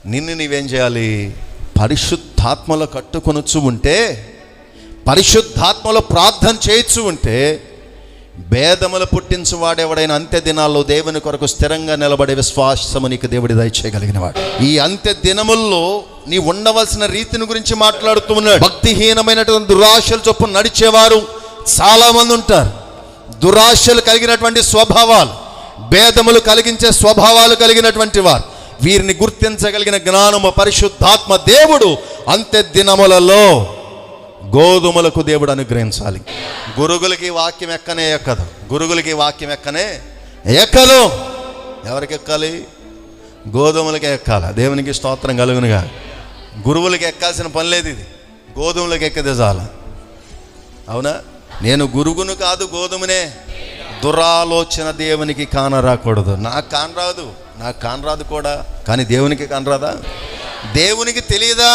నిన్ను నీవేం చేయాలి? పరిశుద్ధాత్మలో కట్టుకొనొచ్చు ఉంటే, పరిశుద్ధాత్మలో ప్రార్థన చేయొచ్చు ఉంటే, భేదములు పుట్టించు వాడెవడైనా అంత్య దినాల్లో దేవుని కొరకు స్థిరంగా నిలబడే విశ్వాసము నీకు దేవుడి దయచేయగలిగిన వాడు. ఈ అంత్య దినముల్లో నీ ఉండవలసిన రీతిని గురించి మాట్లాడుతూ ఉన్నాడు. భక్తిహీనమైనటువంటి దురాశలు చొప్పున నడిచేవారు చాలా మంది ఉంటారు. దురాశలు కలిగినటువంటి స్వభావాలు, భేదములు కలిగించే స్వభావాలు కలిగినటువంటి వారు, వీరిని గుర్తించగలిగిన జ్ఞానము పరిశుద్ధాత్మ దేవుడు అంత్య దినములలో గోధుమలకు దేవుడు అనుగ్రహించాలి. గురుగులకి వాక్యం ఎక్కనే ఎక్కదు, గురుగులకి వాక్యం ఎక్కనే ఎక్కదు. ఎవరికి ఎక్కాలి? గోధుమలకే ఎక్కాలి. దేవునికి స్తోత్రం కలుగునుగా. గురువులకి ఎక్కాల్సిన పని లేదు, ఇది గోధుమలకు ఎక్కదే చాలు. అవునా? నేను గురుగును కాదు, గోధుమనే. దురాలోచన దేవునికి కానరాకూడదు. నాకు కానరాదు, నాకు కానరాదు కూడా, కానీ దేవునికి కానరాదా? దేవునికి తెలియదా?